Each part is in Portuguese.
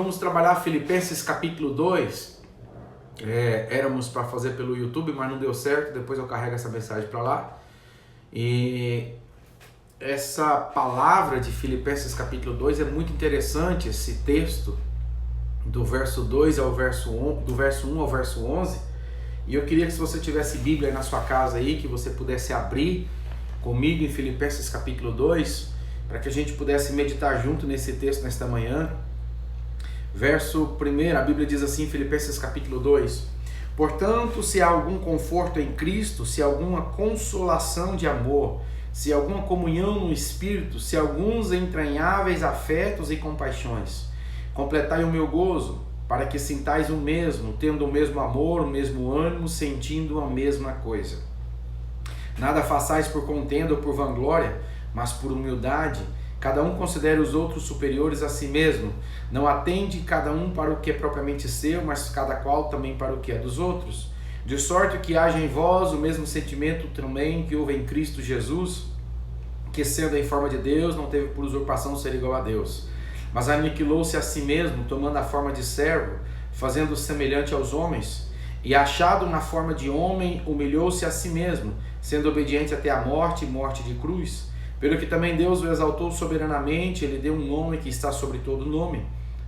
Vamos trabalhar Filipenses capítulo 2. Éramos para fazer pelo YouTube, mas não deu certo. Depois eu carrego essa mensagem para lá. E essa palavra de Filipenses capítulo 2 é muito interessante, esse texto do verso 2 ao verso 1, do verso 1 ao verso 11. E eu queria que, se você tivesse Bíblia aí na sua casa aí, que você pudesse abrir comigo em Filipenses capítulo 2, para que a gente pudesse meditar junto nesse texto nesta manhã. Verso 1, a Bíblia diz assim, Filipenses capítulo 2: Portanto, se há algum conforto em Cristo, se há alguma consolação de amor, se há alguma comunhão no Espírito, se há alguns entranháveis afetos e compaixões, completai o meu gozo, para que sintais o mesmo, tendo o mesmo amor, o mesmo ânimo, sentindo a mesma coisa. Nada façais por contenda ou por vanglória, mas por humildade. Cada um considere os outros superiores a si mesmo. Não atende cada um para o que é propriamente seu, mas cada qual também para o que é dos outros. De sorte que haja em vós o mesmo sentimento também que houve em Cristo Jesus, que sendo em forma de Deus, não teve por usurpação ser igual a Deus, mas aniquilou-se a si mesmo, tomando a forma de servo, fazendo-se semelhante aos homens, e achado na forma de homem, humilhou-se a si mesmo, sendo obediente até a morte e morte de cruz. Pelo que também Deus o exaltou soberanamente, ele deu um nome que está sobre todo nome,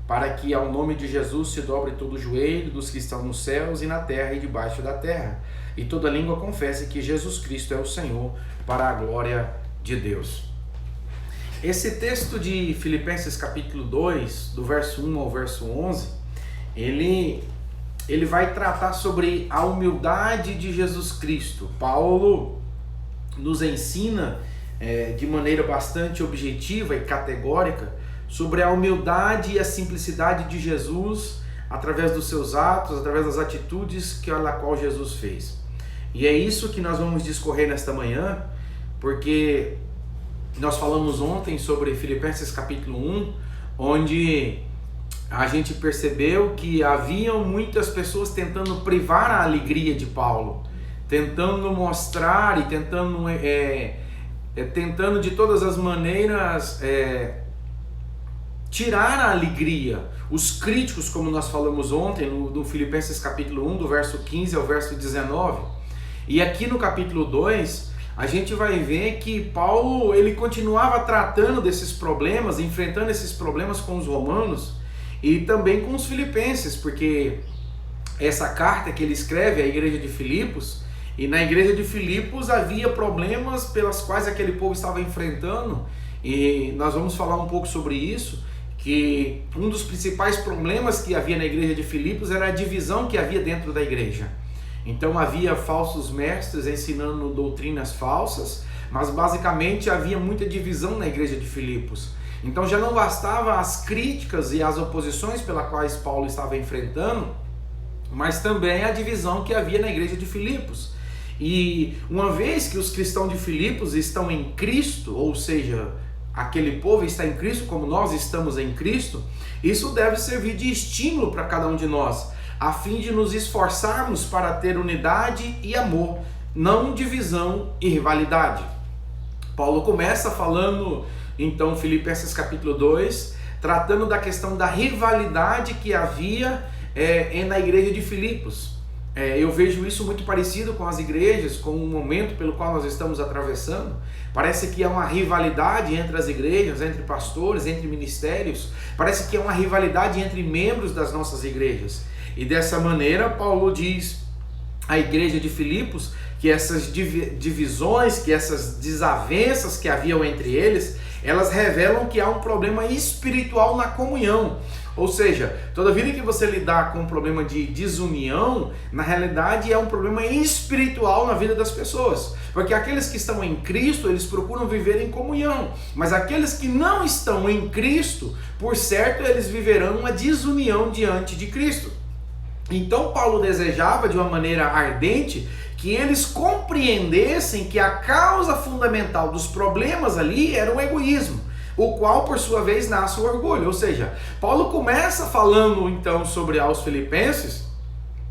para que ao nome de Jesus se dobre todo o joelho dos que estão nos céus e na terra e debaixo da terra, e toda língua confesse que Jesus Cristo é o Senhor, para a glória de Deus. Esse texto de Filipenses capítulo 2, do verso 1 ao verso 11, ele vai tratar sobre a humildade de Jesus Cristo. Paulo nos ensina de maneira bastante objetiva e categórica sobre a humildade e a simplicidade de Jesus através dos seus atos, através das atitudes a qual Jesus fez. E é isso que nós vamos discorrer nesta manhã, porque nós falamos ontem sobre Filipenses capítulo 1, onde a gente percebeu que haviam muitas pessoas tentando privar a alegria de Paulo, tentando mostrar e tentando de todas as maneiras tirar a alegria. Os críticos, como nós falamos ontem, no Filipenses capítulo 1, do verso 15 ao verso 19. E aqui no capítulo 2, a gente vai ver que Paulo ele continuava tratando desses problemas, enfrentando esses problemas com os romanos e também com os filipenses, porque essa carta que ele escreve à igreja de Filipos, e na igreja de Filipos havia problemas pelas quais aquele povo estava enfrentando, e nós vamos falar um pouco sobre isso, que um dos principais problemas que havia na igreja de Filipos era a divisão que havia dentro da igreja. Então havia falsos mestres ensinando doutrinas falsas, mas basicamente havia muita divisão na igreja de Filipos. Então já não bastava as críticas e as oposições pelas quais Paulo estava enfrentando, mas também a divisão que havia na igreja de Filipos. E uma vez que os cristãos de Filipos estão em Cristo, ou seja, aquele povo está em Cristo como nós estamos em Cristo, isso deve servir de estímulo para cada um de nós, a fim de nos esforçarmos para ter unidade e amor, não divisão e rivalidade. Paulo começa falando, então, Filipenses capítulo 2, tratando da questão da rivalidade que havia na igreja de Filipos. Eu vejo isso muito parecido com as igrejas, com o momento pelo qual nós estamos atravessando. Parece que há uma rivalidade entre as igrejas, entre pastores, entre ministérios. Parece que há uma rivalidade entre membros das nossas igrejas. E dessa maneira, Paulo diz à igreja de Filipos que essas divisões, que essas desavenças que haviam entre eles, elas revelam que há um problema espiritual na comunhão. Ou seja, toda vida que você lidar com um problema de desunião, na realidade é um problema espiritual na vida das pessoas. Porque aqueles que estão em Cristo, eles procuram viver em comunhão. Mas aqueles que não estão em Cristo, por certo, eles viverão uma desunião diante de Cristo. Então Paulo desejava de uma maneira ardente que eles compreendessem que a causa fundamental dos problemas ali era o egoísmo, o qual por sua vez nasce o orgulho. Ou seja, Paulo começa falando então sobre aos filipenses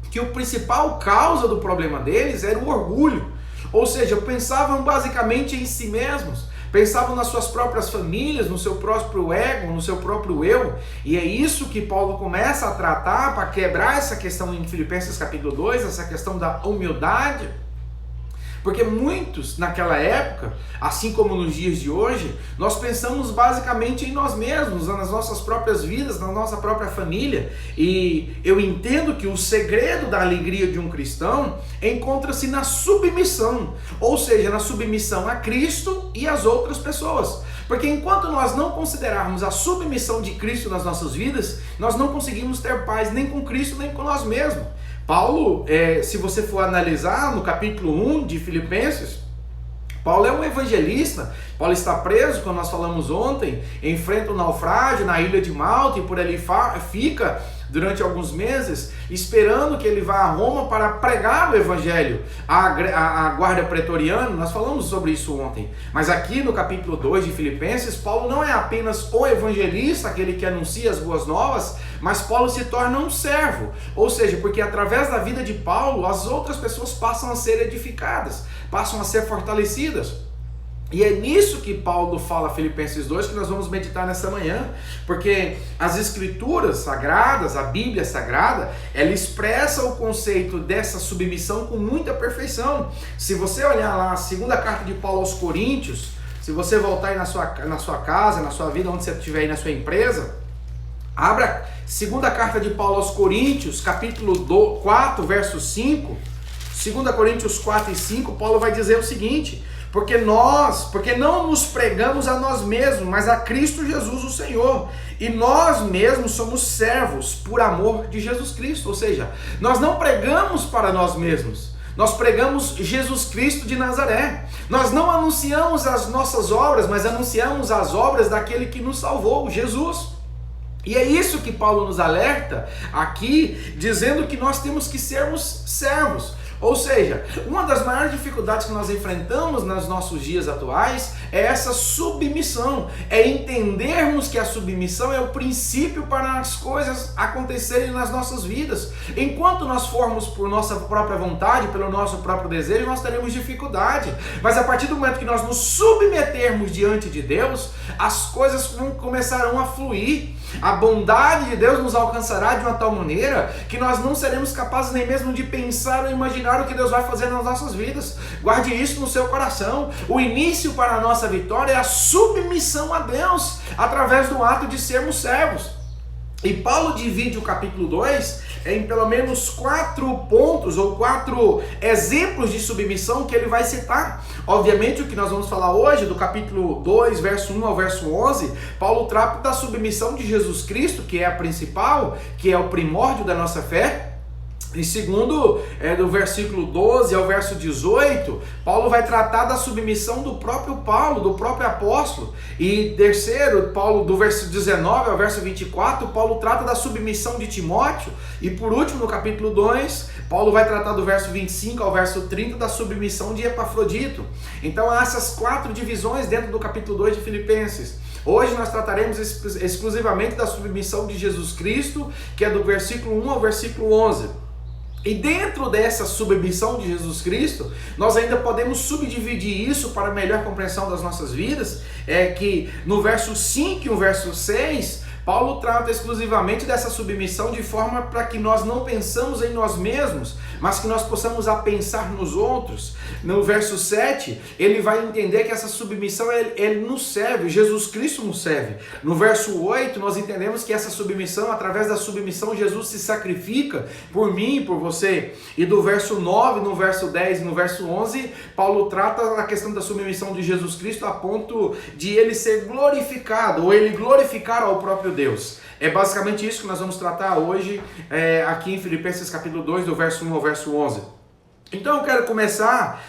que o principal causa do problema deles era o orgulho. Ou seja, pensavam basicamente em si mesmos, pensavam nas suas próprias famílias, no seu próprio ego, no seu próprio eu, e é isso que Paulo começa a tratar para quebrar essa questão em Filipenses capítulo 2, essa questão da humildade. Porque muitos naquela época, assim como nos dias de hoje, nós pensamos basicamente em nós mesmos, nas nossas próprias vidas, na nossa própria família. E eu entendo que o segredo da alegria de um cristão encontra-se na submissão, ou seja, na submissão a Cristo e às outras pessoas. Porque enquanto nós não considerarmos a submissão de Cristo nas nossas vidas, nós não conseguimos ter paz nem com Cristo nem com nós mesmos. Paulo, se você for analisar no capítulo 1 de Filipenses, Paulo é um evangelista. Paulo está preso, como nós falamos ontem, enfrenta um naufrágio na ilha de Malta e por ali fica durante alguns meses, esperando que ele vá a Roma para pregar o evangelho à guarda pretoriana. Nós falamos sobre isso ontem. Mas aqui no capítulo 2 de Filipenses, Paulo não é apenas o evangelista, aquele que anuncia as boas novas, mas Paulo se torna um servo. Ou seja, porque através da vida de Paulo, as outras pessoas passam a ser edificadas, passam a ser fortalecidas. E é nisso que Paulo fala Filipenses 2, que nós vamos meditar nessa manhã, porque as escrituras sagradas, a Bíblia sagrada, ela expressa o conceito dessa submissão com muita perfeição. Se você olhar lá a segunda carta de Paulo aos Coríntios, se você voltar aí na sua casa, na sua vida, onde você estiver aí na sua empresa, abra segunda carta de Paulo aos Coríntios, capítulo 4, verso 5, 2 Coríntios 4 e 5, Paulo vai dizer o seguinte: porque não nos pregamos a nós mesmos, mas a Cristo Jesus, o Senhor. E nós mesmos somos servos por amor de Jesus Cristo. Ou seja, nós não pregamos para nós mesmos. Nós pregamos Jesus Cristo de Nazaré. Nós não anunciamos as nossas obras, mas anunciamos as obras daquele que nos salvou, Jesus. E é isso que Paulo nos alerta aqui, dizendo que nós temos que sermos servos. Ou seja, uma das maiores dificuldades que nós enfrentamos nos nossos dias atuais é essa submissão, é entendermos que a submissão é o princípio para as coisas acontecerem nas nossas vidas. Enquanto nós formos por nossa própria vontade, pelo nosso próprio desejo, nós teremos dificuldade. Mas a partir do momento que nós nos submetermos diante de Deus, as coisas começarão a fluir. A bondade de Deus nos alcançará de uma tal maneira que nós não seremos capazes nem mesmo de pensar ou imaginar o que Deus vai fazer nas nossas vidas. Guarde isso no seu coração. O início para a nossa vitória é a submissão a Deus, através do ato de sermos servos. E Paulo divide o capítulo 2 em pelo menos 4 pontos ou 4 exemplos de submissão que ele vai citar. Obviamente o que nós vamos falar hoje, do capítulo 2, verso 1 ao verso 11, Paulo trata da submissão de Jesus Cristo, que é a principal, que é o primórdio da nossa fé. E segundo, do versículo 12 ao verso 18, Paulo vai tratar da submissão do próprio Paulo, do próprio apóstolo. E terceiro, Paulo, do verso 19 ao verso 24, Paulo trata da submissão de Timóteo. E por último, no capítulo 2, Paulo vai tratar do verso 25 ao verso 30 da submissão de Epafrodito. Então há essas 4 divisões dentro do capítulo 2 de Filipenses. Hoje nós trataremos exclusivamente da submissão de Jesus Cristo, que é do versículo 1 ao versículo 11. E dentro dessa submissão de Jesus Cristo, nós ainda podemos subdividir isso para melhor compreensão das nossas vidas, que no verso 5 e no verso 6, Paulo trata exclusivamente dessa submissão de forma para que nós não pensamos em nós mesmos, mas que nós possamos a pensar nos outros. No verso 7, ele vai entender que essa submissão, ele nos serve, Jesus Cristo nos serve. No verso 8, nós entendemos que essa submissão, através da submissão, Jesus se sacrifica por mim e por você. E do verso 9, no verso 10 e no verso 11, Paulo trata a questão da submissão de Jesus Cristo a ponto de ele ser glorificado, ou ele glorificar ao próprio Deus. É basicamente isso que nós vamos tratar hoje aqui em Filipenses capítulo 2, do verso 1 ao verso 11. Então eu quero começar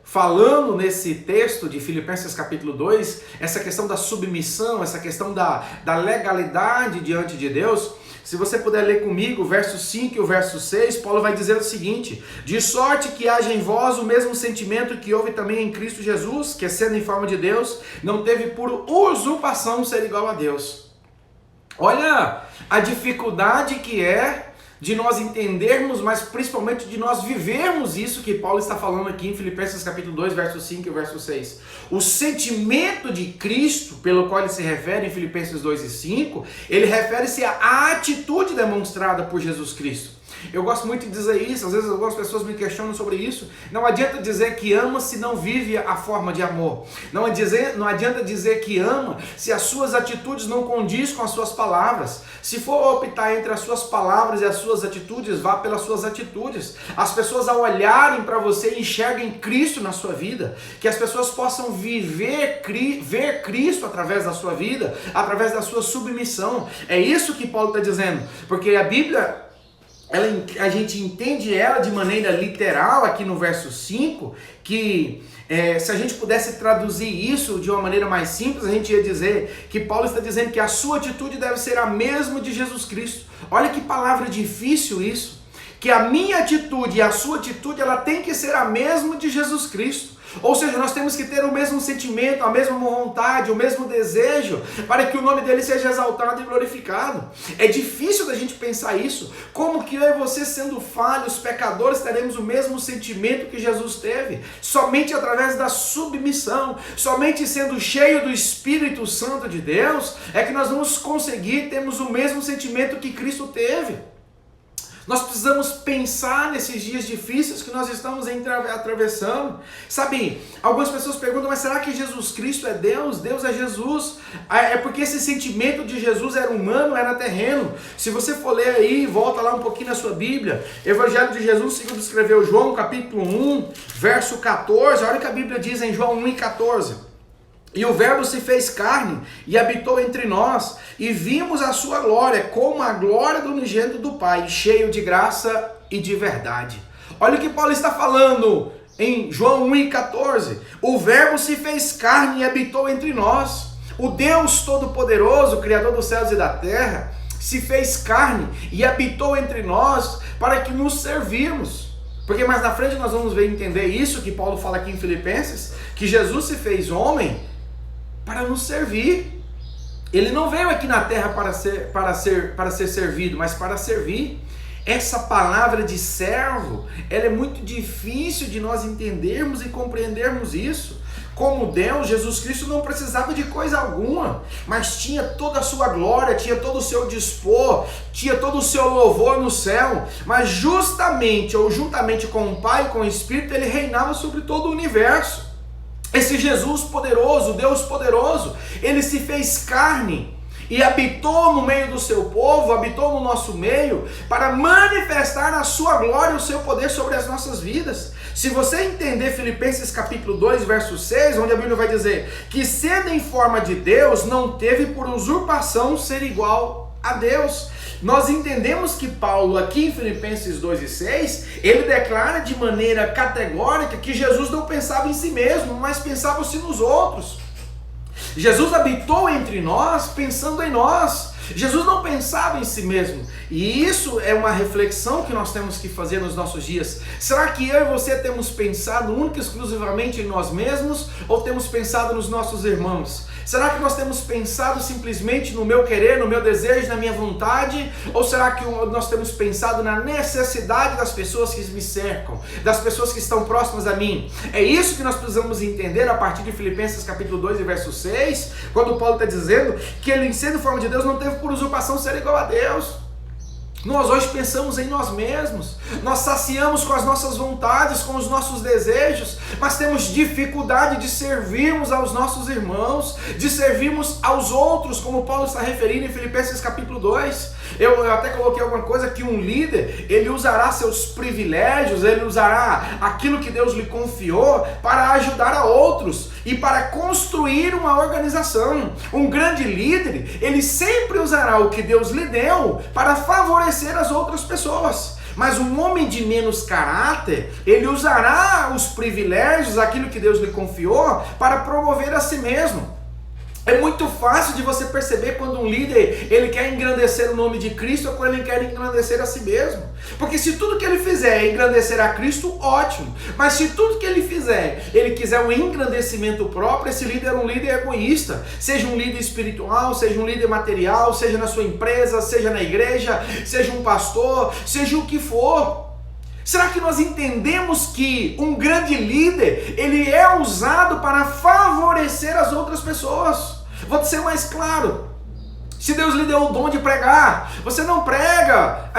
falando nesse texto de Filipenses capítulo 2, essa questão da submissão, essa questão da legalidade diante de Deus. Se você puder ler comigo o verso 5 e o verso 6, Paulo vai dizer o seguinte: de sorte que haja em vós o mesmo sentimento que houve também em Cristo Jesus, que sendo em forma de Deus, não teve por usurpação ser igual a Deus. Olha a dificuldade que é de nós entendermos, mas principalmente de nós vivermos isso que Paulo está falando aqui em Filipenses capítulo 2, verso 5 e verso 6. O sentimento de Cristo, pelo qual ele se refere em Filipenses 2 e 5, ele refere-se à atitude demonstrada por Jesus Cristo. Eu gosto muito de dizer isso, às vezes algumas pessoas me questionam sobre isso. Não adianta dizer que ama se não vive a forma de amor. Não adianta dizer que ama se as suas atitudes não condizem com as suas palavras. Se for optar entre as suas palavras e as suas atitudes, vá pelas suas atitudes. As pessoas, ao olharem para você, enxerguem Cristo na sua vida. Que as pessoas possam ver Cristo através da sua vida, através da sua submissão. É isso que Paulo está dizendo, porque a Bíblia, a gente entende ela de maneira literal aqui no verso 5, que se a gente pudesse traduzir isso de uma maneira mais simples, a gente ia dizer que Paulo está dizendo que a sua atitude deve ser a mesma de Jesus Cristo. Olha que palavra difícil isso, que a minha atitude e a sua atitude, ela tem que ser a mesma de Jesus Cristo. Ou seja, nós temos que ter o mesmo sentimento, a mesma vontade, o mesmo desejo, para que o nome dele seja exaltado e glorificado. É difícil da gente pensar isso. Como que eu e você, sendo falhos, pecadores, teremos o mesmo sentimento que Jesus teve? Somente através da submissão, somente sendo cheio do Espírito Santo de Deus, é que nós vamos conseguir termos o mesmo sentimento que Cristo teve. Nós precisamos pensar nesses dias difíceis que nós estamos atravessando. Sabe, algumas pessoas perguntam, mas será que Jesus Cristo é Deus? Deus é Jesus? É porque esse sentimento de Jesus era humano, era terreno. Se você for ler aí, volta lá um pouquinho na sua Bíblia, Evangelho de Jesus, segundo escreveu João, capítulo 1, verso 14, olha o que a Bíblia diz em João 1 e 14. E o Verbo se fez carne e habitou entre nós, e vimos a sua glória, como a glória do unigênito do Pai, cheio de graça e de verdade. Olha o que Paulo está falando em João 1,14. O Verbo se fez carne e habitou entre nós. O Deus Todo-Poderoso, Criador dos céus e da terra, se fez carne e habitou entre nós para que nos servirmos. Porque mais na frente nós vamos ver entender isso que Paulo fala aqui em Filipenses, que Jesus se fez homem para nos servir. Ele não veio aqui na terra para ser servido, mas para servir. Essa palavra de servo, ela é muito difícil de nós entendermos e compreendermos isso. Como Deus, Jesus Cristo não precisava de coisa alguma, mas tinha toda a sua glória, tinha todo o seu dispor, tinha todo o seu louvor no céu, mas justamente ou juntamente com o Pai e com o Espírito, ele reinava sobre todo o universo. Esse Jesus poderoso, Deus poderoso, ele se fez carne e habitou no meio do seu povo, habitou no nosso meio, para manifestar a sua glória e o seu poder sobre as nossas vidas. Se você entender Filipenses capítulo 2, verso 6, onde a Bíblia vai dizer que sendo em forma de Deus, não teve por usurpação ser igual a Deus. Nós entendemos que Paulo aqui em Filipenses 2 e 6, ele declara de maneira categórica que Jesus não pensava em si mesmo, mas pensava-se nos outros. Jesus habitou entre nós pensando em nós. Jesus não pensava em si mesmo. E isso é uma reflexão que nós temos que fazer nos nossos dias. Será que eu e você temos pensado única e exclusivamente em nós mesmos ou temos pensado nos nossos irmãos? Será que nós temos pensado simplesmente no meu querer, no meu desejo, na minha vontade? Ou será que nós temos pensado na necessidade das pessoas que me cercam, das pessoas que estão próximas a mim? É isso que nós precisamos entender a partir de Filipenses capítulo 2 e verso 6, quando Paulo está dizendo que ele, sendo forma de Deus, não teve por usurpação ser igual a Deus. Nós hoje pensamos em nós mesmos, nós saciamos com as nossas vontades, com os nossos desejos, mas temos dificuldade de servirmos aos nossos irmãos, de servirmos aos outros, como Paulo está referindo em Filipenses capítulo 2. Eu até coloquei alguma coisa que um líder, ele usará seus privilégios, ele usará aquilo que Deus lhe confiou para ajudar a outros e para construir uma organização. Um grande líder, ele sempre usará o que Deus lhe deu para favorecer as outras pessoas. Mas um homem de menos caráter, ele usará os privilégios, aquilo que Deus lhe confiou, para promover a si mesmo. É muito fácil de você perceber quando um líder ele quer engrandecer o nome de Cristo ou quando ele quer engrandecer a si mesmo. Porque se tudo que ele fizer é engrandecer a Cristo, ótimo. Mas se tudo que ele fizer, ele quiser um engrandecimento próprio, esse líder é um líder egoísta. Seja um líder espiritual, seja um líder material, seja na sua empresa, seja na igreja, seja um pastor, seja o que for. Será que nós entendemos que um grande líder, ele é usado para favorecer as outras pessoas? Vou ser mais claro. Se Deus lhe deu o dom de pregar, você não prega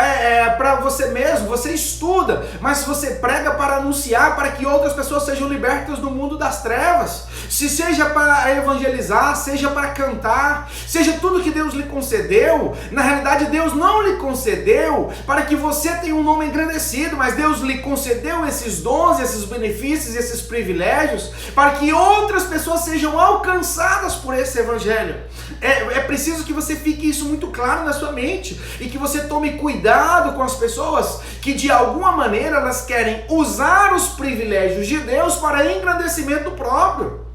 para você mesmo, você estuda, mas você prega para anunciar, para que outras pessoas sejam libertas do mundo das trevas. Se seja para evangelizar, seja para cantar, seja tudo que Deus lhe concedeu, na realidade Deus não lhe concedeu para que você tenha um nome engrandecido, mas Deus lhe concedeu esses dons, esses benefícios, esses privilégios, para que outras pessoas sejam alcançadas por esse evangelho. É preciso que você fique isso muito claro na sua mente e que você tome cuidado com as pessoas que de alguma maneira elas querem usar os privilégios de Deus para engrandecimento próprio.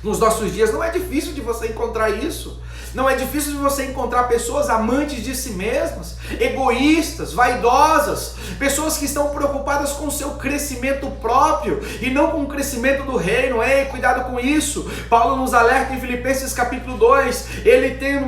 Nos nossos dias não é difícil de você encontrar isso. Não é difícil de você encontrar pessoas amantes de si mesmas, egoístas, vaidosas, pessoas que estão preocupadas com o seu crescimento próprio e não com o crescimento do reino. Ei, cuidado com isso. Paulo nos alerta em Filipenses capítulo 2, ele tem,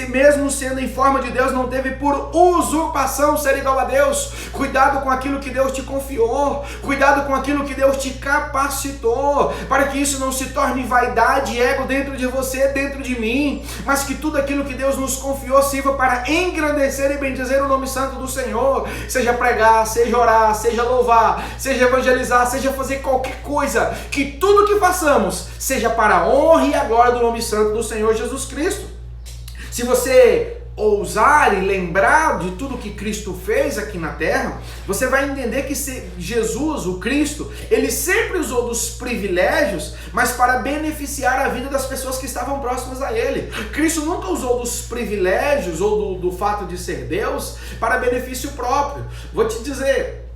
mesmo sendo em forma de Deus, não teve por usurpação ser igual a Deus. Cuidado com aquilo que Deus te confiou, cuidado com aquilo que Deus te capacitou, para que isso não se torne vaidade e ego dentro de você, dentro de mim, mas que tudo aquilo que Deus nos confiou sirva para engrandecer e bendizer o nome santo do Senhor. Seja pregar, seja orar, seja louvar, seja evangelizar, seja fazer qualquer coisa, que tudo que façamos seja para a honra e a glória do nome santo do Senhor Jesus Cristo. Se você ousar e lembrar de tudo que Cristo fez aqui na terra, você vai entender que Jesus, o Cristo, ele sempre usou dos privilégios, mas para beneficiar a vida das pessoas que estavam próximas a ele. Cristo nunca usou dos privilégios ou do fato de ser Deus para benefício próprio. Vou te dizer,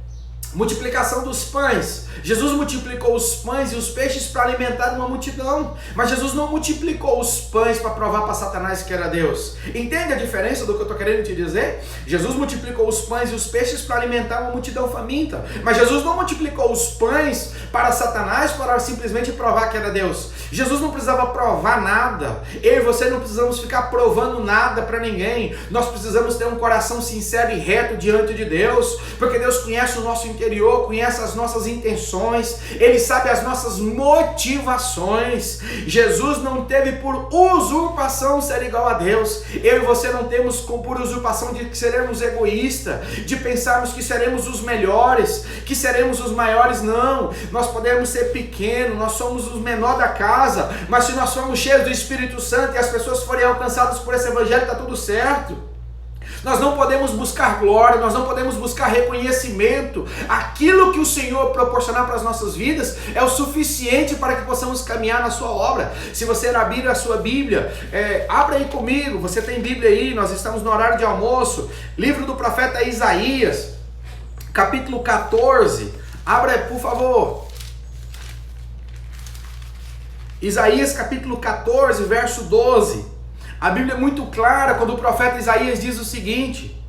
multiplicação dos pães. Jesus multiplicou os pães e os peixes para alimentar uma multidão, mas Jesus não multiplicou os pães para provar para Satanás que era Deus. Entende a diferença do que eu estou querendo te dizer? Jesus multiplicou os pães e os peixes para alimentar uma multidão faminta, mas Jesus não multiplicou os pães para Satanás para simplesmente provar que era Deus. Jesus não precisava provar nada. Eu e você não precisamos ficar provando nada para ninguém. Nós precisamos ter um coração sincero e reto diante de Deus, porque Deus conhece o nosso interior, conhece as nossas intenções, Ele sabe as nossas motivações. Jesus não teve por usurpação ser igual a Deus. Eu e você não temos por usurpação de seremos egoístas, de pensarmos que seremos os melhores, que seremos os maiores. Não, nós podemos ser pequenos, nós somos os menores da casa, mas se nós formos cheios do Espírito Santo e as pessoas forem alcançadas por esse evangelho, está tudo certo. Nós não podemos buscar glória, nós não podemos buscar reconhecimento. Aquilo que o Senhor proporcionar para as nossas vidas é o suficiente para que possamos caminhar na sua obra. Se você abrir a sua Bíblia, abra aí comigo, você tem Bíblia aí, nós estamos no horário de almoço. Livro do profeta Isaías, capítulo 14, abra aí, por favor. Isaías capítulo 14, verso 12. A Bíblia é muito clara quando o profeta Isaías diz o seguinte: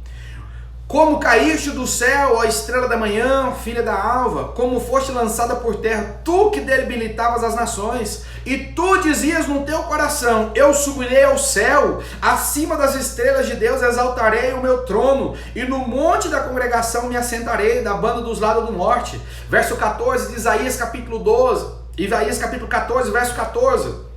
como caíste do céu, ó estrela da manhã, filha da alva, como foste lançada por terra, tu que debilitavas as nações, e tu dizias no teu coração, eu subirei ao céu, acima das estrelas de Deus exaltarei o meu trono, e no monte da congregação me assentarei, da banda dos lados do norte. Verso 14 de Isaías capítulo 12, Isaías capítulo 14, verso 14.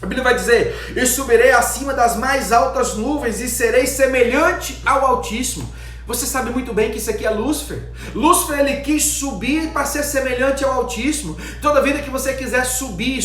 A Bíblia vai dizer, e subirei acima das mais altas nuvens e serei semelhante ao Altíssimo. Você sabe muito bem que isso aqui é Lúcifer. Lúcifer, ele quis subir para ser semelhante ao Altíssimo. Toda vida que você quiser subir,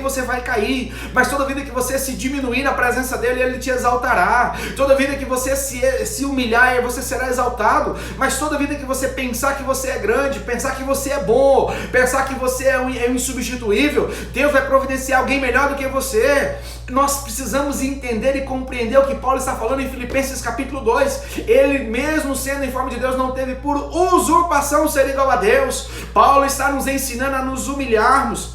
você vai cair. Mas toda vida que você se diminuir na presença dele, ele te exaltará. Toda vida que você se humilhar, você será exaltado. Mas toda vida que você pensar que você é grande, pensar que você é bom, pensar que você é insubstituível, Deus vai providenciar alguém melhor do que você. Nós precisamos entender e compreender o que Paulo está falando em Filipenses capítulo 2. Ele mesmo sendo em forma de Deus não teve por usurpação ser igual a Deus. Paulo está nos ensinando a nos humilharmos.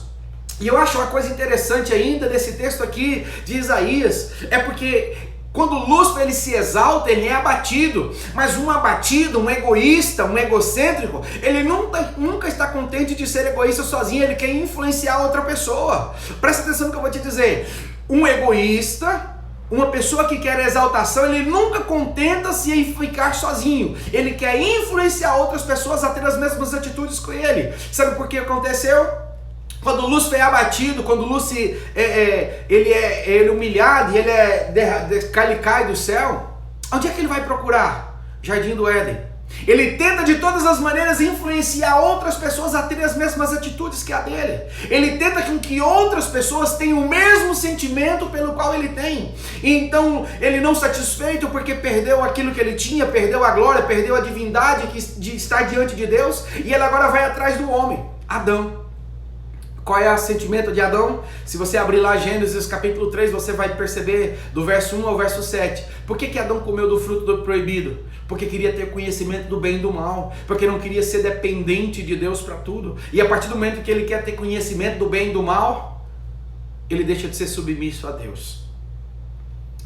E eu acho uma coisa interessante ainda nesse texto aqui de Isaías, é porque quando Lúcifer ele se exalta, ele é abatido, mas um abatido, um egoísta, um egocêntrico, ele nunca está contente de ser egoísta sozinho, ele quer influenciar outra pessoa. Presta atenção no que eu vou te dizer, um egoísta, uma pessoa que quer exaltação, ele nunca contenta-se em ficar sozinho, ele quer influenciar outras pessoas a ter as mesmas atitudes que ele. Sabe por que aconteceu? Quando Lúcifer é abatido, quando Lúcifer ele é humilhado e ele cai do céu, onde é que ele vai procurar? Jardim do Éden. Ele tenta de todas as maneiras influenciar outras pessoas a terem as mesmas atitudes que a dele. Ele tenta com que outras pessoas tenham o mesmo sentimento pelo qual ele tem. Então, ele não satisfeito porque perdeu aquilo que ele tinha, perdeu a glória, perdeu a divindade de estar diante de Deus, e ele agora vai atrás do homem, Adão. Qual é o sentimento de Adão? Se você abrir lá Gênesis capítulo 3, você vai perceber do verso 1 ao verso 7. Por que Adão comeu do fruto do proibido? Porque queria ter conhecimento do bem e do mal. Porque não queria ser dependente de Deus para tudo. E a partir do momento que ele quer ter conhecimento do bem e do mal, ele deixa de ser submisso a Deus.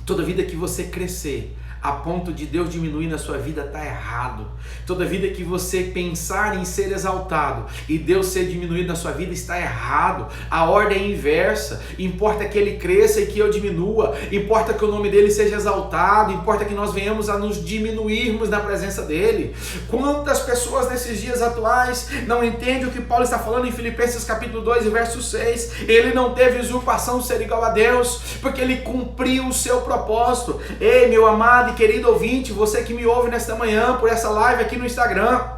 Toda vida que você crescer a ponto de Deus diminuir na sua vida, está errado. Toda vida que você pensar em ser exaltado e Deus ser diminuído na sua vida, está errado. A ordem é inversa. Importa que ele cresça e que eu diminua. Importa que o nome dele seja exaltado. Importa que nós venhamos a nos diminuirmos na presença dele. Quantas pessoas nesses dias atuais não entendem o que Paulo está falando em Filipenses capítulo 2 e verso 6. Ele não teve usurpação de ser igual a Deus, porque ele cumpriu o seu propósito. Ei, meu amado e querido ouvinte, você que me ouve nesta manhã por essa live aqui no Instagram,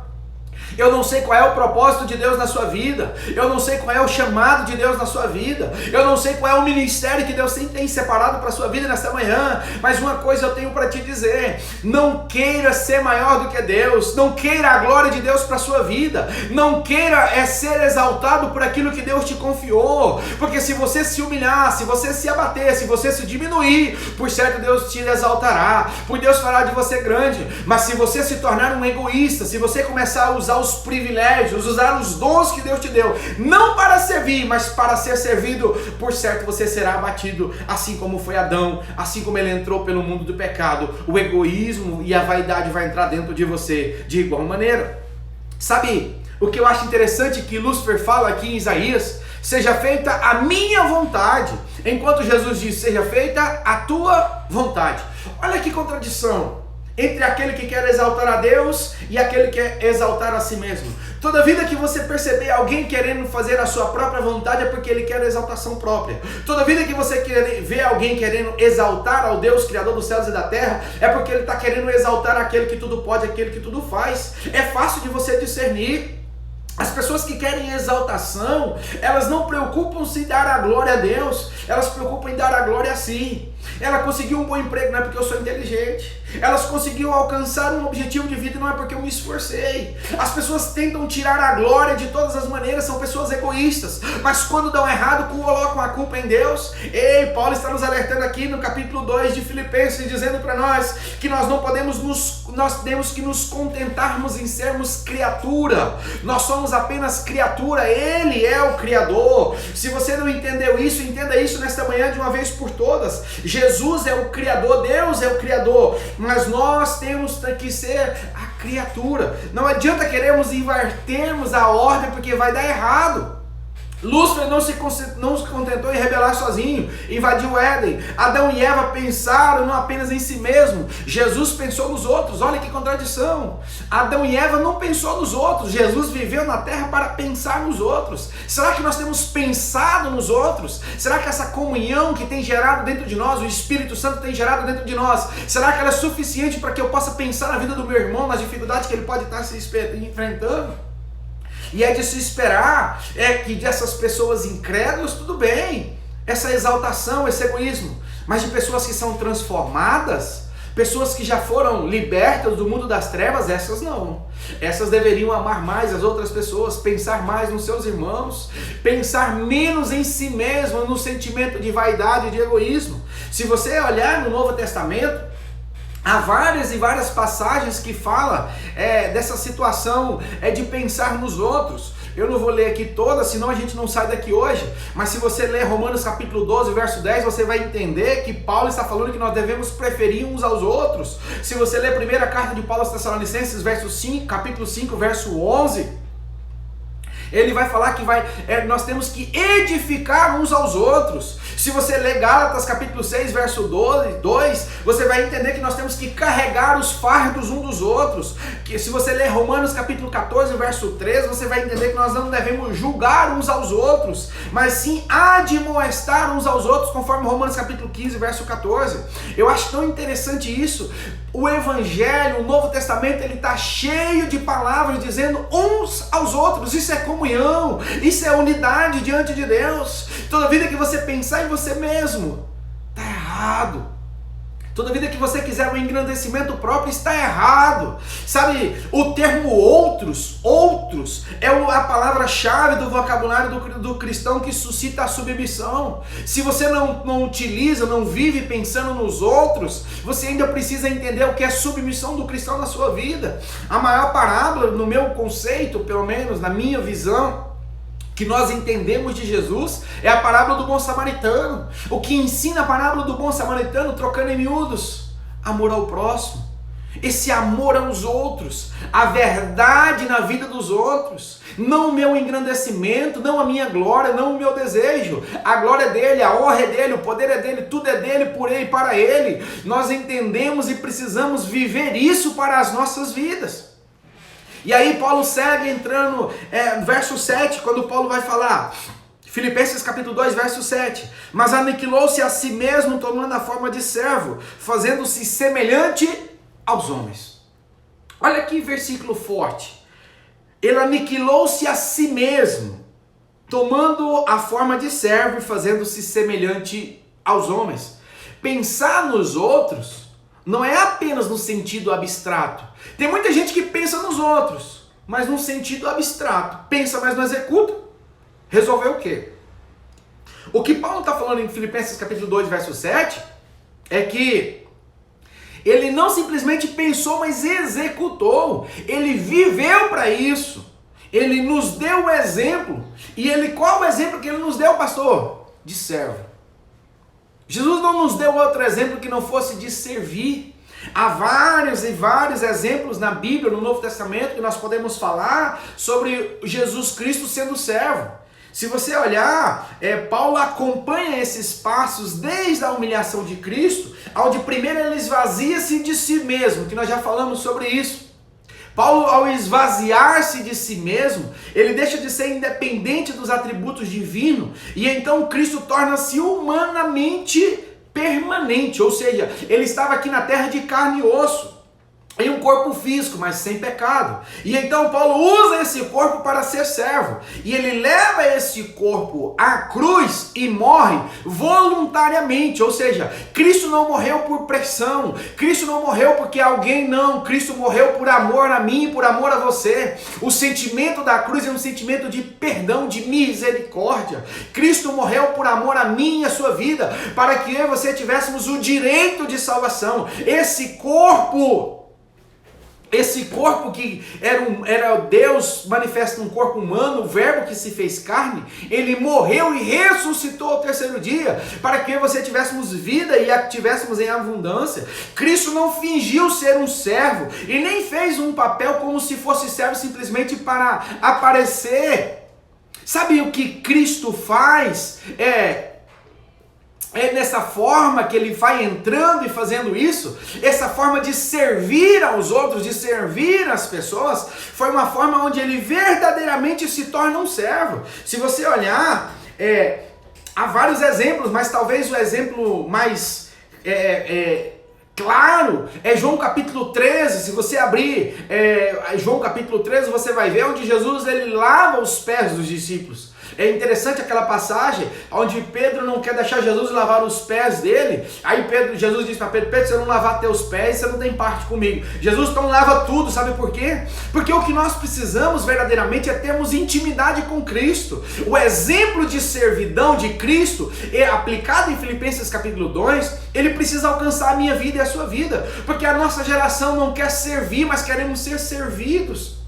eu não sei qual é o propósito de Deus na sua vida, eu não sei qual é o chamado de Deus na sua vida, eu não sei qual é o ministério que Deus tem separado para a sua vida nesta manhã, mas uma coisa eu tenho para te dizer: não queira ser maior do que Deus, não queira a glória de Deus para a sua vida, não queira ser exaltado por aquilo que Deus te confiou, porque se você se humilhar, se você se abater, se você se diminuir, por certo Deus te exaltará, por Deus fará de você grande. Mas se você se tornar um egoísta, se você começar a usar os privilégios, usar os dons que Deus te deu, não para servir, mas para ser servido, por certo você será abatido, assim como foi Adão, assim como ele entrou pelo mundo do pecado. O egoísmo e a vaidade vai entrar dentro de você de igual maneira. Sabe o que eu acho interessante que Lúcifer fala aqui em Isaías? Seja feita a minha vontade, enquanto Jesus diz, seja feita a tua vontade. Olha que contradição entre aquele que quer exaltar a Deus e aquele que quer exaltar a si mesmo. Toda vida que você perceber alguém querendo fazer a sua própria vontade, é porque ele quer exaltação própria. Toda vida que você ver alguém querendo exaltar ao Deus, Criador dos céus e da terra, é porque ele está querendo exaltar aquele que tudo pode, aquele que tudo faz. É fácil de você discernir. As pessoas que querem exaltação, elas não preocupam-se em dar a glória a Deus, elas se preocupam em dar a glória a si. Ela conseguiu um bom emprego, não é porque eu sou inteligente. Elas conseguiram alcançar um objetivo de vida, não é porque eu me esforcei. As pessoas tentam tirar a glória de todas as maneiras, são pessoas egoístas. Mas quando dão errado, colocam a culpa em Deus. Ei, Paulo está nos alertando aqui no capítulo 2 de Filipenses, dizendo para nós que nós não podemos nós temos que nos contentarmos em sermos criatura. Nós somos apenas criatura, Ele é o Criador. Se você não entendeu isso, entenda isso nesta manhã de uma vez por todas. Jesus é o Criador, Deus é o Criador, mas nós temos que ser a criatura. Não adianta queremos invertermos a ordem, porque vai dar errado. Lúcifer não se contentou em rebelar sozinho, invadiu o Éden. Adão e Eva pensaram não apenas em si mesmo, Jesus pensou nos outros. Olha que contradição. Adão e Eva não pensou nos outros, Jesus viveu na terra para pensar nos outros. Será que nós temos pensado nos outros? Será que essa comunhão que tem gerado dentro de nós, o Espírito Santo tem gerado dentro de nós, será que ela é suficiente para que eu possa pensar na vida do meu irmão, nas dificuldades que ele pode estar se enfrentando? E é de se esperar que dessas pessoas incrédulas, tudo bem, essa exaltação, esse egoísmo, mas de pessoas que são transformadas, pessoas que já foram libertas do mundo das trevas, essas não. Essas deveriam amar mais as outras pessoas, pensar mais nos seus irmãos, pensar menos em si mesmo, no sentimento de vaidade e de egoísmo. Se você olhar no Novo Testamento, há várias e várias passagens que falam dessa situação de pensar nos outros. Eu não vou ler aqui toda, senão a gente não sai daqui hoje. Mas se você ler Romanos capítulo 12, verso 10, você vai entender que Paulo está falando que nós devemos preferir uns aos outros. Se você ler a primeira carta de Paulo aos Tessalonicenses, capítulo 5, verso 11... ele vai falar que nós temos que edificar uns aos outros. Se você ler Gálatas capítulo 6, verso 2, você vai entender que nós temos que carregar os fardos uns dos outros. Que se você ler Romanos capítulo 14, verso 3, você vai entender que nós não devemos julgar uns aos outros, mas sim admoestar uns aos outros, conforme Romanos capítulo 15, verso 14. Eu acho tão interessante isso. O Evangelho, o Novo Testamento, ele está cheio de palavras dizendo uns aos outros. Isso é comunhão, isso é unidade diante de Deus. Toda vida que você pensar em você mesmo, está errado. Toda vida que você quiser um engrandecimento próprio, está errado. Sabe, o termo outros é a palavra-chave do vocabulário do cristão que suscita a submissão. Se você não utiliza, não vive pensando nos outros, você ainda precisa entender o que é submissão do cristão na sua vida. A maior parábola, no meu conceito, pelo menos na minha visão, que nós entendemos de Jesus, é a parábola do bom samaritano. O que ensina a parábola do bom samaritano, trocando em miúdos: amor ao próximo, esse amor aos outros, a verdade na vida dos outros, não o meu engrandecimento, não a minha glória, não o meu desejo. A glória é dele, a honra é dele, o poder é dele, tudo é dele, por ele e para ele. Nós entendemos e precisamos viver isso para as nossas vidas. E aí Paulo segue entrando, verso 7, quando Paulo vai falar, Filipenses capítulo 2, verso 7, mas aniquilou-se a si mesmo, tomando a forma de servo, fazendo-se semelhante aos homens. Olha que versículo forte. Ele aniquilou-se a si mesmo, tomando a forma de servo e fazendo-se semelhante aos homens. Pensar nos outros não é apenas no sentido abstrato. Tem muita gente que pensa nos outros, mas no sentido abstrato. Pensa, mas não executa. Resolveu o quê? O que Paulo está falando em Filipenses capítulo 2, verso 7, é que ele não simplesmente pensou, mas executou. Ele viveu para isso. Ele nos deu o exemplo. E qual o exemplo que ele nos deu, pastor? De servo. Jesus não nos deu outro exemplo que não fosse de servir. Há vários e vários exemplos na Bíblia, no Novo Testamento, que nós podemos falar sobre Jesus Cristo sendo servo. Se você olhar, Paulo acompanha esses passos desde a humilhação de Cristo, onde primeiro ele esvazia-se de si mesmo, que nós já falamos sobre isso. Paulo, ao esvaziar-se de si mesmo, ele deixa de ser independente dos atributos divinos, e então Cristo torna-se humanamente permanente, ou seja, ele estava aqui na terra de carne e osso, em um corpo físico, mas sem pecado. E então Paulo usa esse corpo para ser servo. E ele leva esse corpo à cruz e morre voluntariamente. Ou seja, Cristo não morreu por pressão. Cristo não morreu porque alguém não. Cristo morreu por amor a mim e por amor a você. O sentimento da cruz é um sentimento de perdão, de misericórdia. Cristo morreu por amor a mim e a sua vida, para que eu e você tivéssemos o direito de salvação. Esse corpo que era Deus manifesto num corpo humano, o verbo que se fez carne, ele morreu e ressuscitou ao terceiro dia, para que você tivéssemos vida e a tivéssemos em abundância. Cristo não fingiu ser um servo, e nem fez um papel como se fosse servo simplesmente para aparecer. Sabe o que Cristo faz? É nessa forma que ele vai entrando e fazendo isso, essa forma de servir aos outros, de servir as pessoas, foi uma forma onde ele verdadeiramente se torna um servo. Se você olhar, há vários exemplos, mas talvez o exemplo mais claro é João capítulo 13. Se você abrir João capítulo 13, você vai ver onde Jesus ele lava os pés dos discípulos. É interessante aquela passagem onde Pedro não quer deixar Jesus lavar os pés dele. Aí Jesus diz para Pedro: Pedro, se eu não lavar teus pés, você não tem parte comigo. Jesus então lava tudo, sabe por quê? Porque o que nós precisamos verdadeiramente é termos intimidade com Cristo. O exemplo de servidão de Cristo, aplicado em Filipenses capítulo 2, ele precisa alcançar a minha vida e a sua vida. Porque a nossa geração não quer servir, mas queremos ser servidos.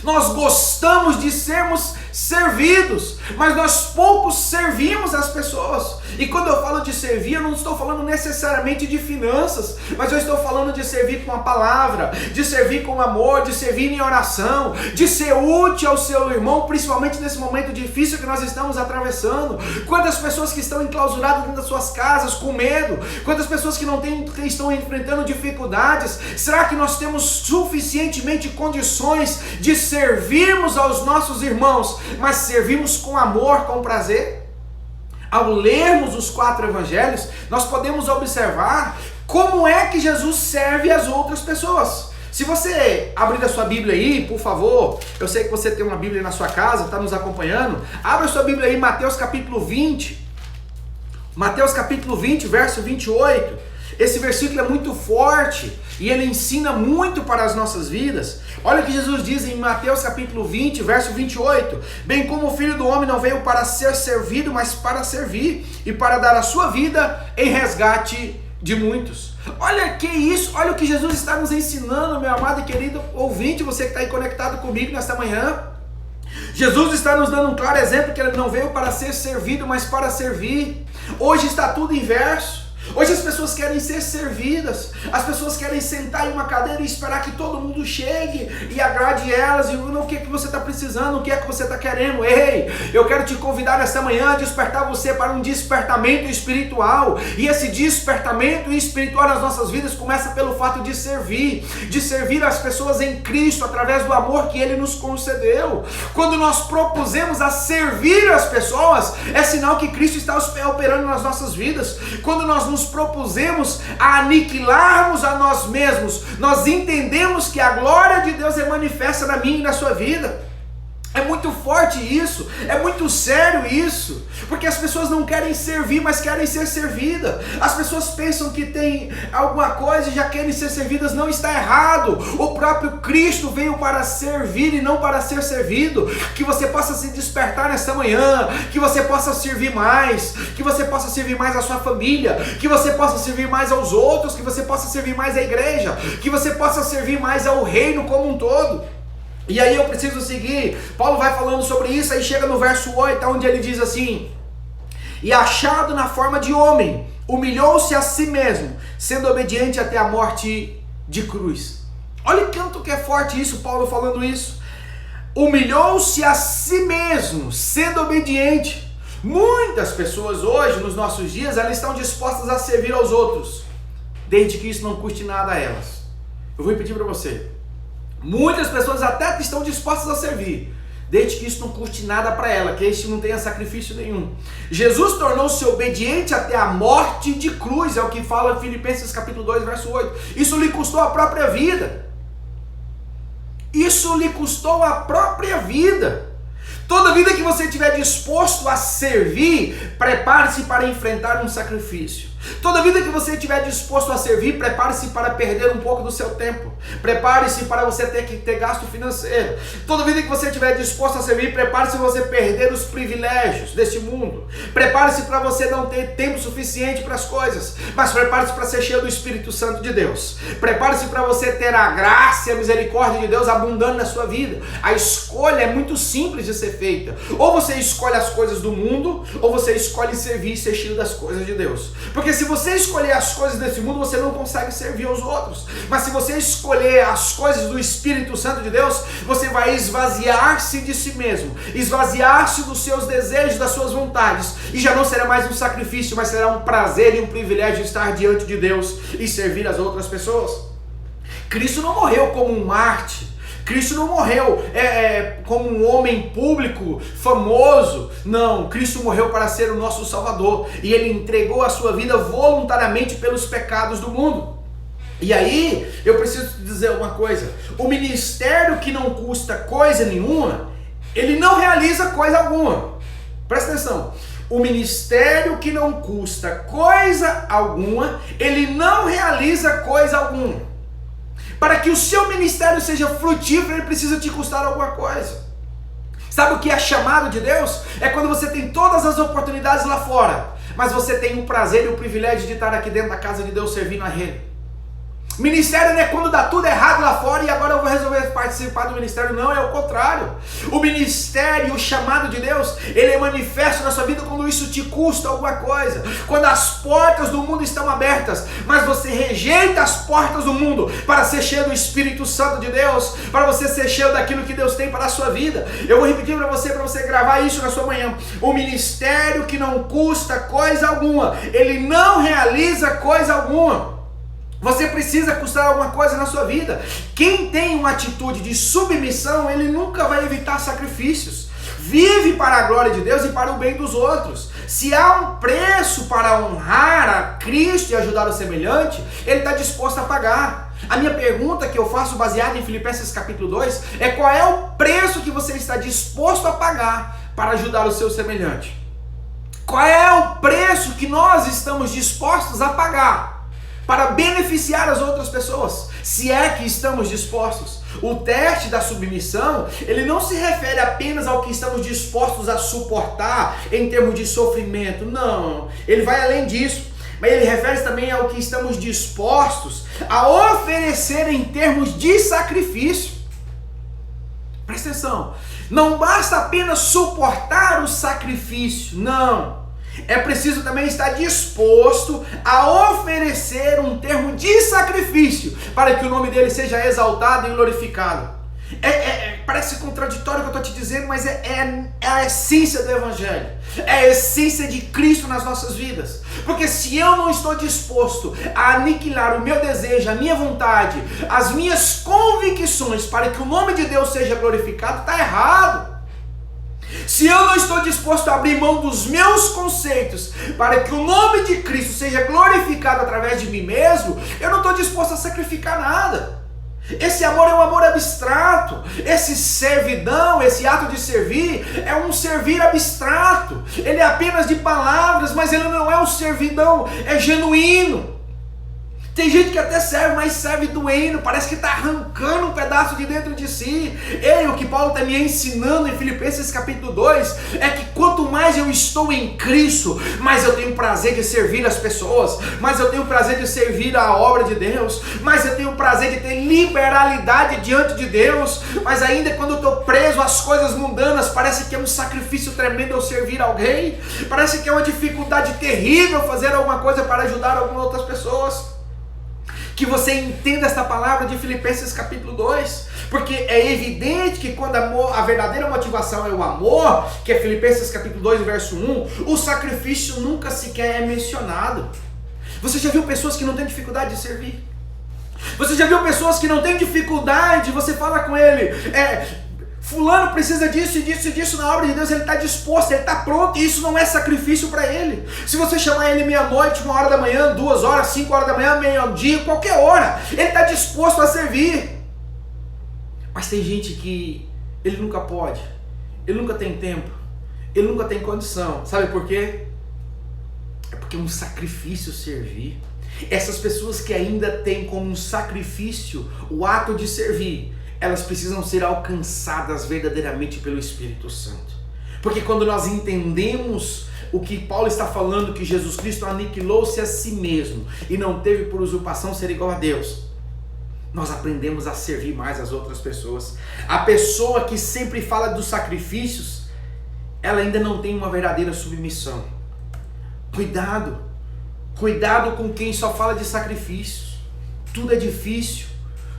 Nós gostamos de sermos servidos, mas nós poucos servimos as pessoas. E quando eu falo de servir, eu não estou falando necessariamente de finanças, mas eu estou falando de servir com a palavra, de servir com amor, de servir em oração, de ser útil ao seu irmão, principalmente nesse momento difícil que nós estamos atravessando. Quantas pessoas que estão enclausuradas dentro das suas casas com medo, quantas pessoas que estão enfrentando dificuldades. Será que nós temos suficientemente condições de servirmos aos nossos irmãos, mas servimos com amor, com prazer? Ao lermos os 4 evangelhos, nós podemos observar como é que Jesus serve as outras pessoas. Se você abrir a sua Bíblia aí, por favor, eu sei que você tem uma Bíblia na sua casa, está nos acompanhando, abra a sua Bíblia aí, Mateus capítulo 20, Mateus capítulo 20, verso 28, esse versículo é muito forte e ele ensina muito para as nossas vidas. Olha o que Jesus diz em Mateus capítulo 20, verso 28, bem como o Filho do Homem não veio para ser servido, mas para servir e para dar a sua vida em resgate de muitos. Olha que isso, olha o que Jesus está nos ensinando, meu amado e querido ouvinte, você que está aí conectado comigo nesta manhã. Jesus está nos dando um claro exemplo que ele não veio para ser servido, mas para servir. Hoje está tudo inverso. Hoje as pessoas querem ser servidas, as pessoas querem sentar em uma cadeira e esperar que todo mundo chegue e agrade elas. E o que é que você está precisando, o que é que você está querendo? Ei, eu quero te convidar esta manhã a despertar você para um despertamento espiritual. E esse despertamento espiritual nas nossas vidas começa pelo fato de servir as pessoas em Cristo através do amor que Ele nos concedeu. Quando nós propusemos a servir as pessoas, é sinal que Cristo está operando nas nossas vidas. Quando nós nos propusemos a aniquilarmos a nós mesmos, nós entendemos que a glória de Deus é manifesta na minha e na sua vida. É muito forte isso, é muito sério isso, porque as pessoas não querem servir, mas querem ser servidas. As pessoas pensam que tem alguma coisa e já querem ser servidas. Não, está errado. O próprio Cristo veio para servir e não para ser servido. Que você possa se despertar nesta manhã, que você possa servir mais, que você possa servir mais a sua família, que você possa servir mais aos outros, que você possa servir mais à igreja, que você possa servir mais ao reino como um todo. E aí eu preciso seguir, Paulo vai falando sobre isso, aí chega no verso 8, onde ele diz assim: e achado na forma de homem, humilhou-se a si mesmo, sendo obediente até a morte de cruz. Olha quanto que é forte isso, Paulo falando isso. Humilhou-se a si mesmo, sendo obediente. Muitas pessoas hoje, nos nossos dias, elas estão dispostas a servir aos outros, desde que isso não custe nada a elas. Eu vou repetir para você. Muitas pessoas até estão dispostas a servir, desde que isso não custe nada para ela, que este não tenha sacrifício nenhum. Jesus tornou-se obediente até a morte de cruz, é o que fala Filipenses capítulo 2, verso 8. Isso lhe custou a própria vida. Isso lhe custou a própria vida. Toda vida que você estiver disposto a servir, prepare-se para enfrentar um sacrifício. Toda vida que você estiver disposto a servir, prepare-se para perder um pouco do seu tempo. Prepare-se para você ter gasto financeiro. Toda vida que você estiver disposto a servir, prepare-se para você perder os privilégios deste mundo. Prepare-se para você não ter tempo suficiente para as coisas, mas prepare-se para ser cheio do Espírito Santo de Deus. Prepare-se para você ter a graça e a misericórdia de Deus abundando na sua vida. A escolha é muito simples de ser feita. Ou você escolhe as coisas do mundo, ou você escolhe servir e ser cheio das coisas de Deus. Porque se você escolher as coisas desse mundo, você não consegue servir aos outros. Mas se você escolher as coisas do Espírito Santo de Deus, você vai esvaziar-se de si mesmo, esvaziar-se dos seus desejos, das suas vontades, e já não será mais um sacrifício, mas será um prazer e um privilégio estar diante de Deus e servir as outras pessoas. Cristo não morreu como um mártir. Cristo não morreu como um homem público, famoso. Não, Cristo morreu para ser o nosso Salvador. E Ele entregou a sua vida voluntariamente pelos pecados do mundo. E aí, eu preciso dizer uma coisa. O ministério que não custa coisa nenhuma, ele não realiza coisa alguma. Presta atenção. O ministério que não custa coisa alguma, ele não realiza coisa alguma. Para que o seu ministério seja frutífero, ele precisa te custar alguma coisa. Sabe o que é chamado de Deus? É quando você tem todas as oportunidades lá fora, mas você tem o prazer e o privilégio de estar aqui dentro da casa de Deus servindo a Ele. Ministério não é quando dá tudo errado lá fora e agora eu vou resolver participar do ministério. Não, é o contrário. O ministério, o chamado de Deus, ele é manifesto na sua vida quando isso te custa alguma coisa. Quando as portas do mundo estão abertas, mas você rejeita as portas do mundo para ser cheio do Espírito Santo de Deus, para você ser cheio daquilo que Deus tem para a sua vida. Eu vou repetir para você gravar isso na sua manhã. O ministério que não custa coisa alguma, ele não realiza coisa alguma. Você precisa custar alguma coisa na sua vida. Quem tem uma atitude de submissão, ele nunca vai evitar sacrifícios. Vive para a glória de Deus e para o bem dos outros. Se há um preço para honrar a Cristo e ajudar o semelhante, ele está disposto a pagar. A minha pergunta que eu faço baseada em Filipenses capítulo 2 é: qual é o preço que você está disposto a pagar para ajudar o seu semelhante? Qual é o preço que nós estamos dispostos a pagar para beneficiar as outras pessoas, se é que estamos dispostos? O teste da submissão, ele não se refere apenas ao que estamos dispostos a suportar em termos de sofrimento, não, ele vai além disso, mas ele refere também ao que estamos dispostos a oferecer em termos de sacrifício. Presta atenção, não basta apenas suportar o sacrifício, não. É preciso também estar disposto a oferecer um termo de sacrifício para que o nome dele seja exaltado e glorificado. Parece contraditório o que eu estou te dizendo, mas é a essência do Evangelho. É a essência de Cristo nas nossas vidas. Porque se eu não estou disposto a aniquilar o meu desejo, a minha vontade, as minhas convicções para que o nome de Deus seja glorificado, está errado. Se eu não estou disposto a abrir mão dos meus conceitos para que o nome de Cristo seja glorificado através de mim mesmo, eu não estou disposto a sacrificar nada. Esse amor é um amor abstrato. Esse servidão, esse ato de servir, é um servir abstrato. Ele é apenas de palavras, mas ele não é um servidão, é genuíno. Tem gente que até serve, mas serve doendo, parece que está arrancando um pedaço de dentro de si. O que Paulo está me ensinando em Filipenses capítulo 2 é que quanto mais eu estou em Cristo, mais eu tenho prazer de servir as pessoas, mais eu tenho prazer de servir a obra de Deus, mais eu tenho prazer de ter liberalidade diante de Deus. Mas ainda quando eu estou preso às coisas mundanas, parece que é um sacrifício tremendo eu servir alguém, parece que é uma dificuldade terrível fazer alguma coisa para ajudar algumas outras pessoas. Que você entenda esta palavra de Filipenses capítulo 2, porque é evidente que quando a verdadeira motivação é o amor, que é Filipenses capítulo 2, verso 1, o sacrifício nunca sequer é mencionado. Você já viu pessoas que não têm dificuldade de servir? Você já viu pessoas que não têm dificuldade, você fala com ele, fulano precisa disso e disso e disso na obra de Deus, ele está disposto, ele está pronto, e isso não é sacrifício para ele. Se você chamar ele meia-noite, 1 hora da manhã, 2 horas, 5 horas da manhã, meio-dia, qualquer hora, ele está disposto a servir. Mas tem gente que ele nunca pode, ele nunca tem tempo, ele nunca tem condição. Sabe por quê? É porque é um sacrifício servir. Essas pessoas que ainda têm como um sacrifício o ato de servir, elas precisam ser alcançadas verdadeiramente pelo Espírito Santo. Porque quando nós entendemos o que Paulo está falando, que Jesus Cristo aniquilou-se a si mesmo e não teve por usurpação ser igual a Deus, nós aprendemos a servir mais as outras pessoas. A pessoa que sempre fala dos sacrifícios, ela ainda não tem uma verdadeira submissão. Cuidado com quem só fala de sacrifícios. Tudo é difícil,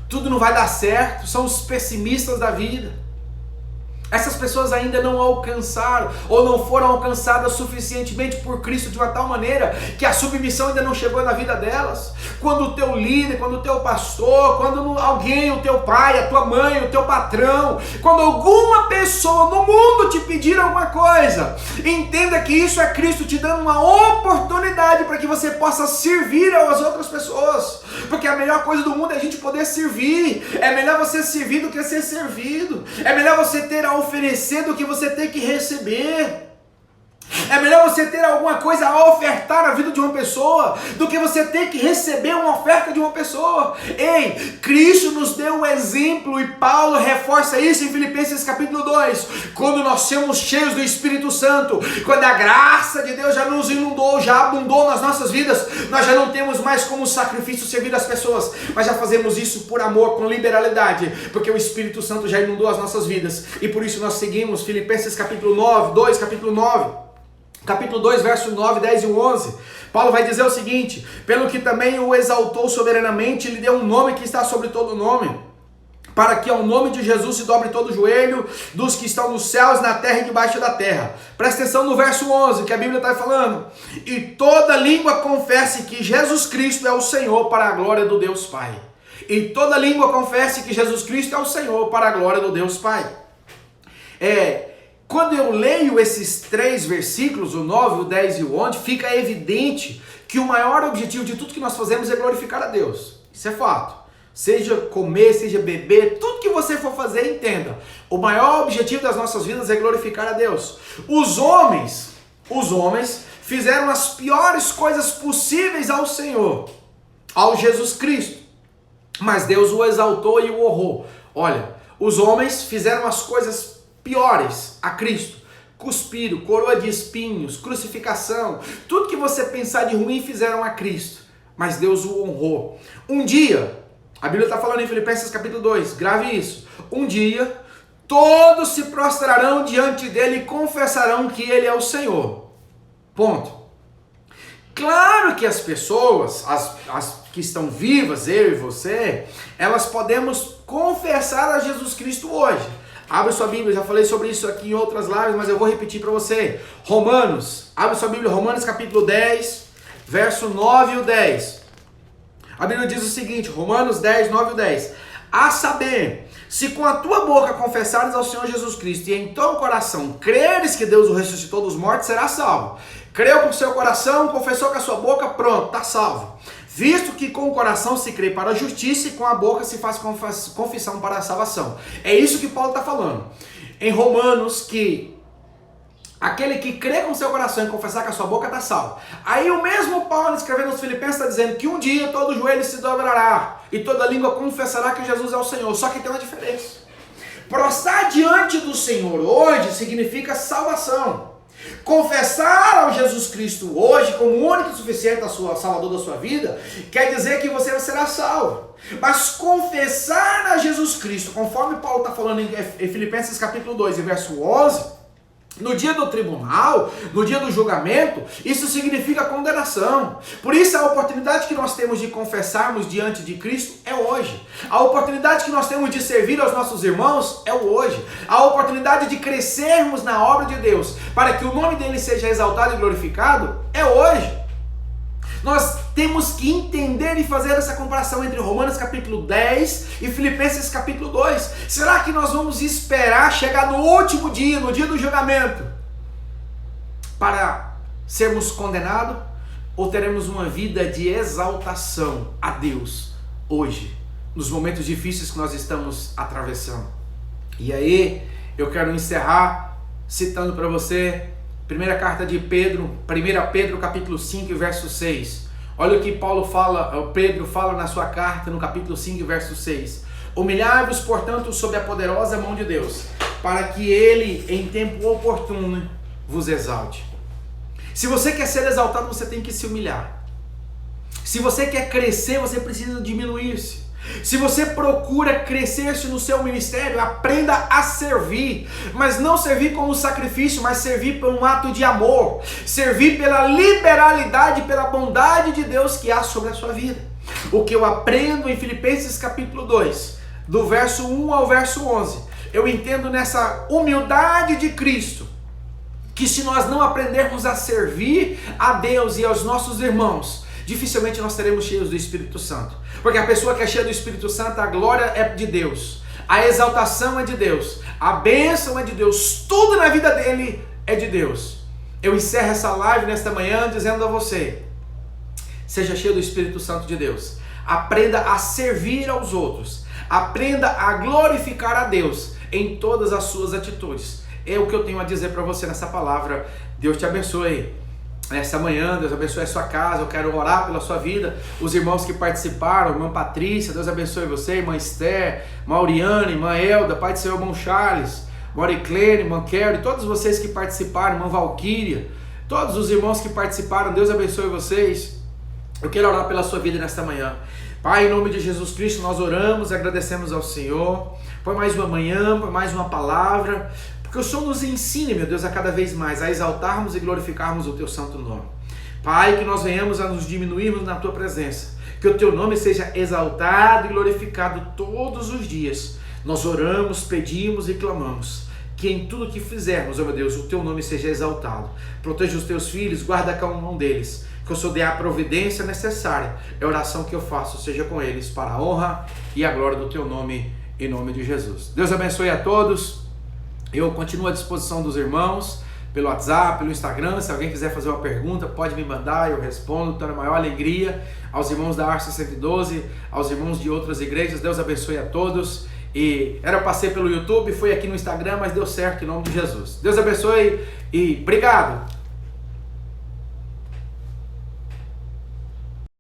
tudo não vai dar certo, são os pessimistas da vida. Essas pessoas ainda não alcançaram ou não foram alcançadas suficientemente por Cristo de uma tal maneira que a submissão ainda não chegou na vida delas. Quando o teu líder, quando o teu pastor, quando alguém, o teu pai, a tua mãe, o teu patrão, quando alguma pessoa no mundo te pedir alguma coisa, entenda que isso é Cristo te dando uma oportunidade para que você possa servir às outras pessoas. Porque a melhor coisa do mundo é a gente poder servir. É melhor você servir do que ser servido. É melhor você ter a oferecer do que você ter que receber. É melhor você ter alguma coisa a ofertar na vida de uma pessoa do que você ter que receber uma oferta de uma pessoa. Cristo nos deu o exemplo, e Paulo reforça isso em Filipenses capítulo 2, quando nós somos cheios do Espírito Santo, quando a graça de Deus já nos inundou, já abundou nas nossas vidas, nós já não temos mais como sacrifício servir as pessoas, mas já fazemos isso por amor, com liberalidade, porque o Espírito Santo já inundou as nossas vidas, e por isso nós seguimos Filipenses capítulo 2, capítulo 2, verso 9, 10 e 11, Paulo vai dizer o seguinte: pelo que também o exaltou soberanamente, lhe deu um nome que está sobre todo nome, para que ao nome de Jesus se dobre todo o joelho dos que estão nos céus, na terra e debaixo da terra. Presta atenção no verso 11, que a Bíblia está falando: e toda língua confesse que Jesus Cristo é o Senhor, para a glória do Deus Pai. E toda língua confesse que Jesus Cristo é o Senhor, para a glória do Deus Pai. Quando eu leio esses 3 versículos, o 9, o 10 e o 11, fica evidente que o maior objetivo de tudo que nós fazemos é glorificar a Deus. Isso é fato. Seja comer, seja beber, tudo que você for fazer, entenda. O maior objetivo das nossas vidas é glorificar a Deus. Os homens fizeram as piores coisas possíveis ao Senhor, ao Jesus Cristo. Mas Deus o exaltou e o honrou. Olha, os homens fizeram as coisas piores a Cristo: cuspiram, coroa de espinhos, crucificação, tudo que você pensar de ruim fizeram a Cristo, mas Deus o honrou. Um dia, a Bíblia está falando em Filipenses capítulo 2, grave isso: um dia todos se prostrarão diante dele e confessarão que ele é o Senhor. Ponto. Claro que as pessoas, as que estão vivas, eu e você, elas podemos confessar a Jesus Cristo hoje. Abre sua Bíblia, já falei sobre isso aqui em outras lives, mas eu vou repetir para você. Romanos, abre sua Bíblia, Romanos capítulo 10, verso 9 e o 10. A Bíblia diz o seguinte, Romanos 10, 9 e 10. A saber, se com a tua boca confessares ao Senhor Jesus Cristo e em teu coração creres que Deus o ressuscitou dos mortos, serás salvo. Creu com o seu coração, confessou com a sua boca, pronto, está salvo. Visto que com o coração se crê para a justiça e com a boca se faz confissão para a salvação. É isso que Paulo está falando em Romanos, que aquele que crê com o seu coração e confessar com a sua boca está salvo. Aí o mesmo Paulo, escrevendo aos Filipenses, está dizendo que um dia todo joelho se dobrará e toda língua confessará que Jesus é o Senhor. Só que tem uma diferença. Prostrar diante do Senhor hoje significa salvação. Confessar ao Jesus Cristo hoje como único e suficiente Salvador da sua vida quer dizer que você será salvo. Mas confessar a Jesus Cristo, conforme Paulo está falando em Filipenses capítulo 2, verso 11, no dia do tribunal, no dia do julgamento, isso significa condenação. Por isso a oportunidade que nós temos de confessarmos diante de Cristo é hoje. A oportunidade que nós temos de servir aos nossos irmãos é o hoje. A oportunidade de crescermos na obra de Deus, para que o nome dele seja exaltado e glorificado, é hoje. Nós temos que entender e fazer essa comparação entre Romanos capítulo 10 e Filipenses capítulo 2. Será que nós vamos esperar chegar no último dia, no dia do julgamento, para sermos condenados? Ou teremos uma vida de exaltação a Deus hoje, nos momentos difíceis que nós estamos atravessando? E aí, eu quero encerrar citando para você primeira carta de Pedro, 1 Pedro capítulo 5, verso 6. Olha o que Pedro fala na sua carta no capítulo 5, verso 6. Humilhai-vos, portanto, sob a poderosa mão de Deus, para que ele, em tempo oportuno, vos exalte. Se você quer ser exaltado, você tem que se humilhar. Se você quer crescer, você precisa diminuir-se. Se você procura crescer-se no seu ministério, aprenda a servir, mas não servir como sacrifício, mas servir por um ato de amor, servir pela liberalidade, pela bondade de Deus que há sobre a sua vida. O que eu aprendo em Filipenses capítulo 2, do verso 1 ao verso 11, eu entendo nessa humildade de Cristo, que se nós não aprendermos a servir a Deus e aos nossos irmãos, dificilmente nós seremos cheios do Espírito Santo. Porque a pessoa que é cheia do Espírito Santo, a glória é de Deus, a exaltação é de Deus, a bênção é de Deus, tudo na vida dele é de Deus. Eu encerro essa live nesta manhã dizendo a você: seja cheio do Espírito Santo de Deus, aprenda a servir aos outros, aprenda a glorificar a Deus em todas as suas atitudes. É o que eu tenho a dizer para você nessa palavra. Deus te abençoe. Nessa manhã, Deus abençoe a sua casa, eu quero orar pela sua vida, os irmãos que participaram, irmã Patrícia, Deus abençoe você, irmã Esther, Mauriane, irmã Elda, Pai do Senhor, irmão Charles, Moriclene, irmã Kelly, todos vocês que participaram, irmã Valquíria, todos os irmãos que participaram, Deus abençoe vocês. Eu quero orar pela sua vida nesta manhã. Pai, em nome de Jesus Cristo, nós oramos e agradecemos ao Senhor por mais uma manhã, por mais uma palavra, porque o Senhor nos ensine, meu Deus, a cada vez mais a exaltarmos e glorificarmos o Teu santo nome. Pai, que nós venhamos a nos diminuirmos na Tua presença, que o Teu nome seja exaltado e glorificado todos os dias. Nós oramos, pedimos e clamamos que em tudo que fizermos, ó meu Deus, o Teu nome seja exaltado. Proteja os Teus filhos, guarda cada um deles, que o Senhor dê a providência necessária. É a oração que eu faço, seja com eles, para a honra e a glória do Teu nome, em nome de Jesus. Deus abençoe a todos. Eu continuo à disposição dos irmãos, pelo WhatsApp, pelo Instagram. Se alguém quiser fazer uma pergunta, pode me mandar, eu respondo. Então, a maior alegria aos irmãos da Arce 112, aos irmãos de outras igrejas. Deus abençoe a todos. E era para ser pelo YouTube, foi aqui no Instagram, mas deu certo em nome de Jesus. Deus abençoe e obrigado.